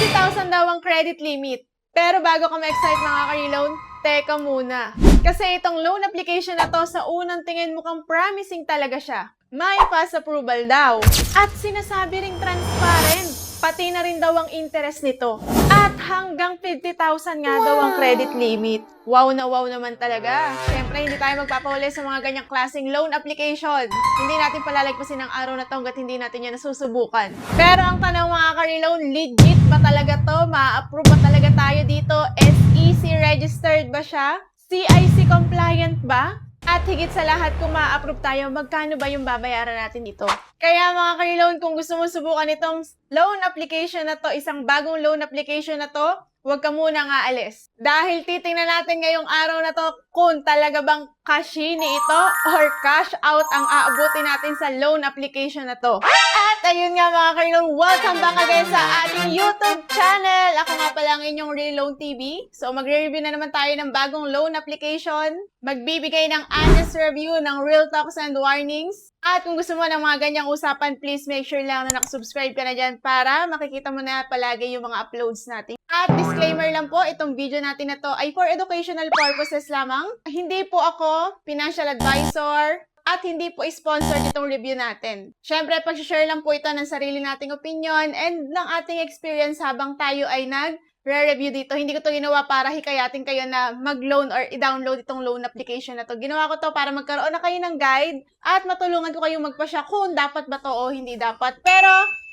50,000 daw ang credit limit. Pero bago ka ma-excite mga ka-reloan, teka muna. Kasi itong loan application na to, sa unang tingin mukhang promising talaga siya. May fast approval daw. At sinasabi ring transparent. Pati na rin daw ang interest nito. At hanggang 50,000 nga daw ang credit limit. Wow na wow naman talaga. Siyempre, hindi tayo magpapahuli sa mga ganyang klaseng loan application. Hindi natin palalagpasin ang araw na to hanggat hindi natin yan nasusubukan. Pero ang tanong mga ka-reloan, legit ba talaga to? Ma-approve ba talaga tayo dito? SEC registered ba siya? CIC compliant ba? At higit sa lahat, kung ma-approve tayo, magkano ba yung babayaran natin dito? Kaya mga ka-reloan, kung gusto mo subukan itong loan application na to, isang bagong loan application na to, huwag ka muna nga alis. Dahil titingnan natin ngayong araw na to kung talaga bang cashini ito or cash out ang aabutin natin sa loan application na to. At ayun nga mga ka-reloan, welcome back again sa ating YouTube channel. Ako nga pala ang inyong Real Loan TV. So magre-review na naman tayo ng bagong loan application. Magbibigay ng honest review ng real talks and warnings. At kung gusto mo ng mga ganyang usapan, please make sure lang na nakasubscribe ka na dyan para makikita mo na palagi yung mga uploads natin. At disclaimer lang po, itong video natin na to ay for educational purposes lamang. Hindi po ako financial advisor at hindi po sponsored itong review natin. Syempre, pag-share lang po ito ng sarili nating opinion and ng ating experience habang tayo ay nag-re-review dito. Hindi ko to ginawa para hikayatin kayo na mag-loan or i-download itong loan application na to. Ginawa ko to para magkaroon na kayo ng guide at matulungan ko kayong magpasya kung dapat ba to o hindi dapat. Pero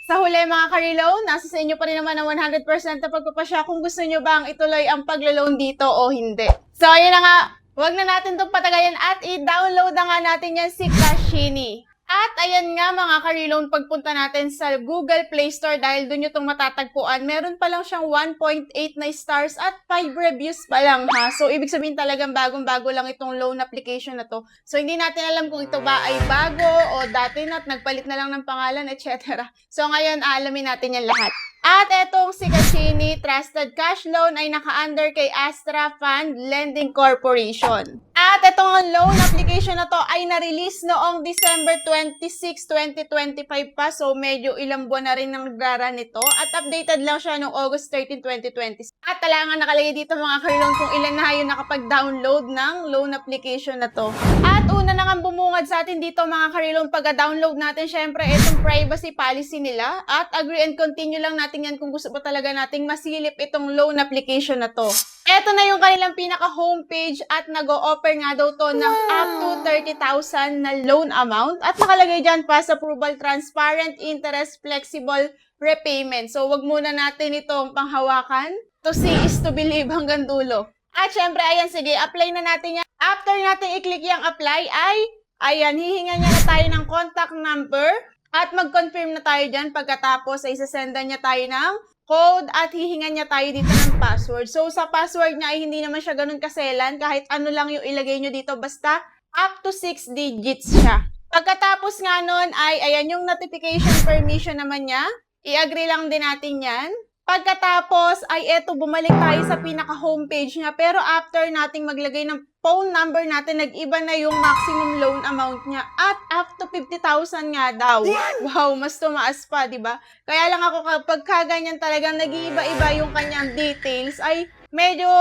sa huli mga ka-reloan, nasa sa inyo pa rin naman ang 100% na pagpapasya kung gusto nyo bang ituloy ang paglo-loan dito o hindi. So ayun na nga, huwag na natin itong patagayan at i-download na nga natin yan si Cashini. At ayan nga mga ka-reloan, pagpunta natin sa Google Play Store dahil doon nyo itong matatagpuan. Meron pa lang siyang 1.8 na stars at 5 reviews pa lang ha. So ibig sabihin talagang bagong-bago lang itong loan application na to. So hindi natin alam kung ito ba ay bago o dati na at nagpalit na lang ng pangalan, etc. So ngayon alamin natin yan lahat. At etong si Cashini Trusted Cash Loan ay naka-under kay Astra Fund Lending Corporation. At etong loan application na to ay na-release noong December 26, 2025 pa. So medyo ilang buwan na rin nang nagrarun nito. At updated lang siya noong August 13, 2026. At talagang nakalagay dito mga ka-reloan kung ilan na yung nakapag-download ng loan application na to. At una na nga bumungad sa atin dito mga ka-reloan, pagka-download natin syempre itong privacy policy nila. At agree and continue lang natin yan kung gusto pa talaga nating masilip itong loan application na to. Ito na yung kanilang pinaka-homepage at nag-o-offer nga daw to ng up to 30,000 na loan amount. At nakalagay dyan, fast approval, transparent, interest, flexible repayment. So, wag muna natin itong panghawakan. To see is to believe hanggang dulo. At syempre, ayan, sige, apply na natin yan. After natin i-click yung apply ay, ayan, hihingan niya na tayo ng contact number. At mag-confirm na tayo dyan. Pagkatapos ay isasendan niya tayo ng code at hihingan niya tayo dito ng password. So, sa password niya ay hindi naman siya ganun kaselan. Kahit ano lang yung ilagay nyo dito. Basta up to 6 digits siya. Pagkatapos nga nun ay, ayan yung notification permission naman niya. I-agree lang din natin yan. Pagkatapos ay eto, bumalik tayo sa pinaka-homepage niya. Pero after nating maglagay ng phone number natin, nag-iba na yung maximum loan amount niya. At up to 50,000 nga daw. Wow, mas tumaas pa, di ba? Kaya lang ako kapag kaganyan talagang nag-iiba-iba yung kanyang details, ay medyo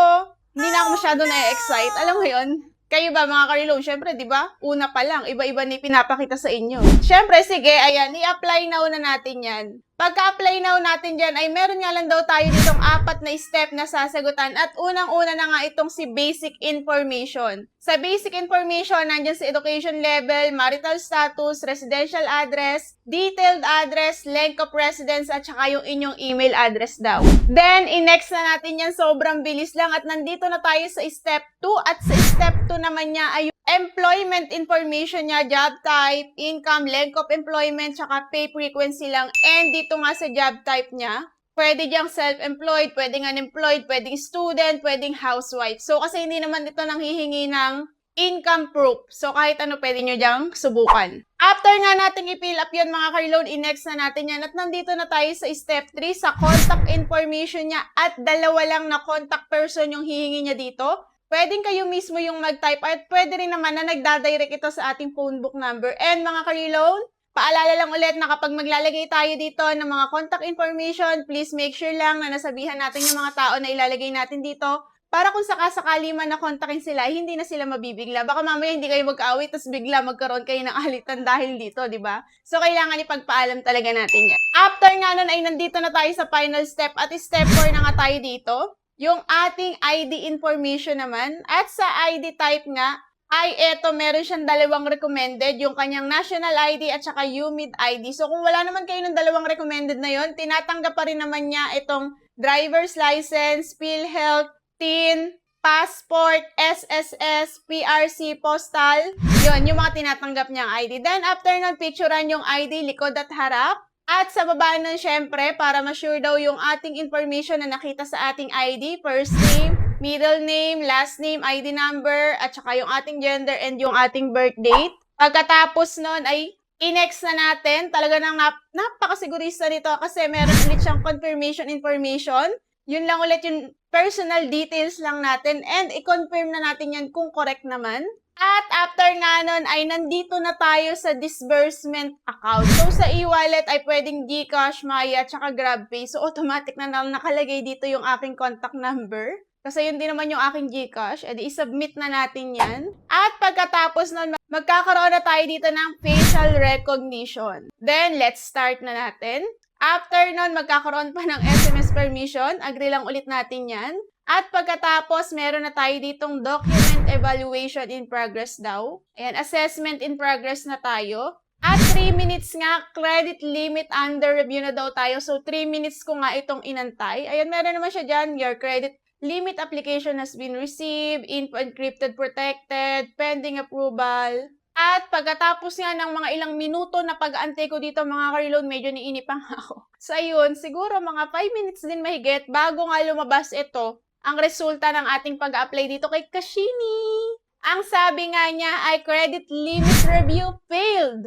hindi na ako masyado na-excite. Alam mo yun? Kayo ba mga ka-reloan? Syempre, di ba? Una pa lang, iba-iba ni pinapakita sa inyo. Syempre, sige, ayan, i-apply now na natin yan. Pagka-apply now natin dyan, ay meron nga lang daw tayo ditong 4 na step na sasagutan. At unang-una na nga itong si basic information. Sa basic information, nandyan si education level, marital status, residential address, detailed address, length of residence, at saka yung inyong email address daw. Then, in-next na natin yan, sobrang bilis lang. At nandito na tayo sa step 2. At sa step 2 naman niya ay employment information niya, job type, income, length of employment, tsaka pay frequency lang. And dito nga sa job type niya, pwede diyang self-employed, pwedeng unemployed, pwedeng student, pwedeng housewife. So, kasi hindi naman ito nanghihingi ng income proof. So, kahit ano pwede nyo diyang subukan. After nga natin i-fill up yun mga ka-reload, i-next na natin yan. At nandito na tayo sa step 3, sa contact information niya. At dalawa lang na contact person yung hihingi niya dito. Pwedeng kayo mismo yung mag-type at pwede rin naman na nagdadirect ito sa ating phone book number. And mga ka-reload, Paalala lang ulit na kapag maglalagay tayo dito ng mga contact information, please make sure lang na nasabihan natin yung mga tao na ilalagay natin dito para kung sakasakali man na kontakin sila, hindi na sila mabibigla. Baka mamaya hindi kayo mag-away, tapos bigla magkaroon kayo ng alitan dahil dito, di ba? So, kailangan ipagpaalam talaga natin yan. After nga nun ay nandito na tayo sa final step at step 4 na nga tayo dito. Yung ating ID information naman at sa ID type nga, ay eto, meron siyang dalawang recommended, yung kanyang national ID at saka UMID ID. So, kung wala naman kayo ng dalawang recommended na yon, tinatanggap pa rin naman niya itong driver's license, PhilHealth, TIN, passport, SSS, PRC, postal. Yun, yung mga tinatanggap niyang ID. Then, after nun, picturean yung ID, likod at harap. At sa baba nun, syempre, para ma-sure daw yung ating information na nakita sa ating ID, first name, middle name, last name, ID number, at saka yung ating gender and yung ating birth date. Pagkatapos nun ay i-next na natin. Talaga nang napakasigurista nito kasi meron ulit siyang confirmation information. Yun lang ulit yung personal details lang natin and i-confirm na natin yan kung correct naman. At after nga nun ay nandito na tayo sa disbursement account. So sa e-wallet ay pwedeng GCash, Maya, at saka GrabPay. So automatic na nakalagay dito yung aking contact number. Kasi yun din naman yung aking GCash. Edi i-submit na natin yan. At pagkatapos nun, magkakaroon na tayo dito ng facial recognition. Then, let's start na natin. After nun, magkakaroon pa ng SMS permission. Agree lang ulit natin yan. At pagkatapos, meron na tayo ditong document evaluation in progress daw. Ayan, assessment in progress na tayo. At 3 minutes nga, credit limit under review na daw tayo. So, 3 minutes ko nga itong inantay. Ayan, meron naman siya dyan. Your credit limit application has been received, info encrypted, protected, pending approval. At pagkatapos nga ng mga ilang minuto na pag-aantay ko dito mga ka-reload, medyo niinipang ako. So ayun, siguro mga 5 minutes din mahigit bago nga lumabas ito, ang resulta ng ating pag-apply dito kay Kashini. Ang sabi nga niya ay credit limit review failed.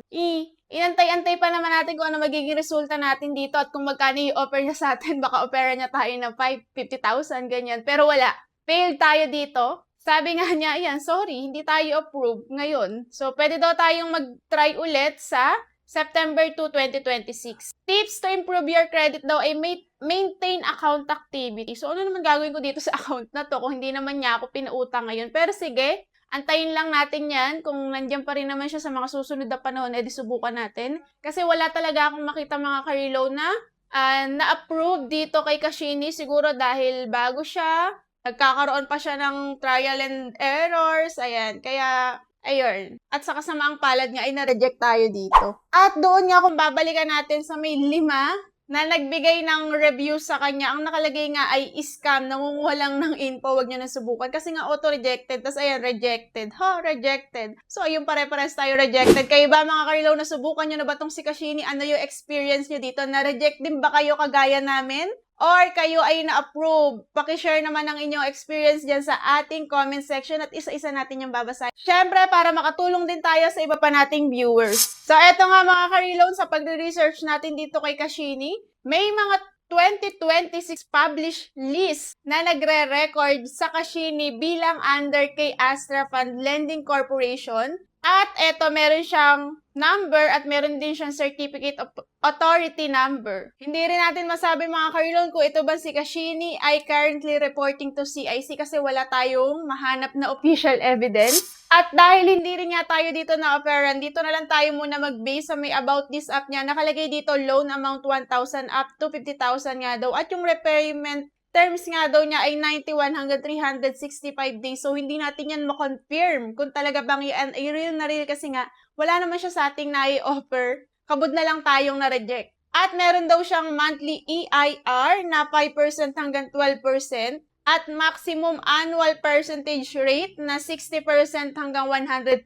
Inantay-antay pa naman natin kung ano magiging resulta natin dito at kung magkano i-offer niya sa atin. Baka opera niya tayo ng 50,000, ganyan. Pero wala. Failed tayo dito. Sabi nga niya, ayan, sorry, hindi tayo approve ngayon. So, pwede daw tayong mag-try ulit sa September 2, 2026. Tips to improve your credit daw ay maintain account activity. So, ano naman gagawin ko dito sa account na to kung hindi naman niya ako pinautang ngayon? Pero sige, antayin lang natin yan. Kung nandiyan pa rin naman siya sa mga susunod na panahon, edi subukan natin. Kasi wala talaga akong makita mga ka-reload na na-approve dito kay Kashini. Siguro dahil bago siya, nagkakaroon pa siya ng trial and errors. Ayan, kaya ayun. At sa kasamaang palad nga ay na-reject tayo dito. At doon nga kung babalikan natin sa may 5 na nagbigay ng review sa kanya, ang nakalagay nga ay scam, nangunguha lang ng info, wag nyo na subukan. Kasi nga auto-rejected, tas ayan, rejected. Rejected. So, ayun, pare-pares tayo rejected. Kayo ba mga ka-reload, nasubukan nyo na ba tong si Kashini? Ano yung experience nyo dito? Na-reject din ba kayo kagaya namin? Or kayo ay na-approve? Pakishare naman ang inyong experience dyan sa ating comment section at isa-isa natin yung babasahin. Siyempre, para makatulong din tayo sa iba pa nating viewers. So, eto nga mga ka-reload, sa pag-research natin dito kay Kashini, may mga 2026 published list na nagre-record sa Kashini bilang under kay Astra Fund Lending Corporation. At eto, meron siyang number at meron din siyang certificate of authority number. Hindi rin natin masabi mga ka-reload kung ito ba si Kashini ay currently reporting to CIC kasi wala tayong mahanap na official evidence. At dahil hindi rin nga tayo dito na-offeran, dito na lang tayo muna mag-base sa may about this app niya. Nakalagay dito loan amount 1,000 up to 50,000 nga daw. At yung repayment terms nga daw niya ay 91 hanggang 365 days. So, hindi natin yan ma-confirm kung talaga bang yan ay real na real kasi nga, wala naman siya sa ating na-i-offer. Kabud na lang tayong na-reject. At meron daw siyang monthly EIR na 5% hanggang 12% at maximum annual percentage rate na 60% hanggang 144%.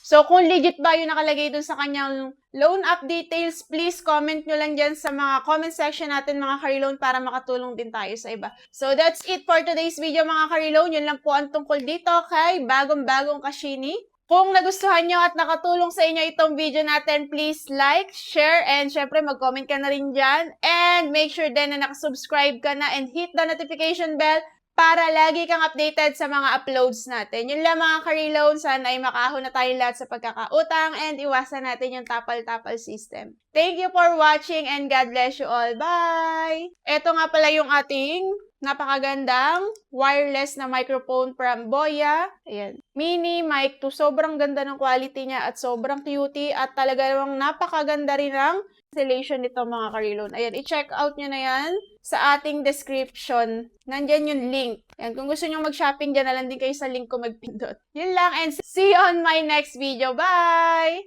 So, kung legit ba yung nakalagay dun sa kanyang loan app details, please comment nyo lang dyan sa mga comment section natin mga ka-reload para makatulong din tayo sa iba. So, that's it for today's video mga ka-reload. Yun lang po ang tungkol dito kay bagong-bagong Kashini. Kung nagustuhan nyo at nakatulong sa inyo itong video natin, please like, share, and syempre mag-comment ka na rin dyan. And make sure din na nakasubscribe ka na and hit the notification bell para lagi kang updated sa mga uploads natin. Yun lang mga ka-reload, sana ay makahon na tayo lahat sa pagkakautang and iwasan natin yung tapal-tapal system. Thank you for watching and God bless you all. Bye! Ito nga pala yung ating napakagandang wireless na microphone from Boya. Ayan. Mini mic to. Sobrang ganda ng quality niya at sobrang cutie at talaga namang napakaganda rin ng installation nito mga ka-reload. Ayan, i-check out nyo na yan sa ating description. Nandyan yung link. Ayan, kung gusto nyo mag-shopping, dyan na lang din kayo sa link ko magpindot. Yun lang and see you on my next video. Bye!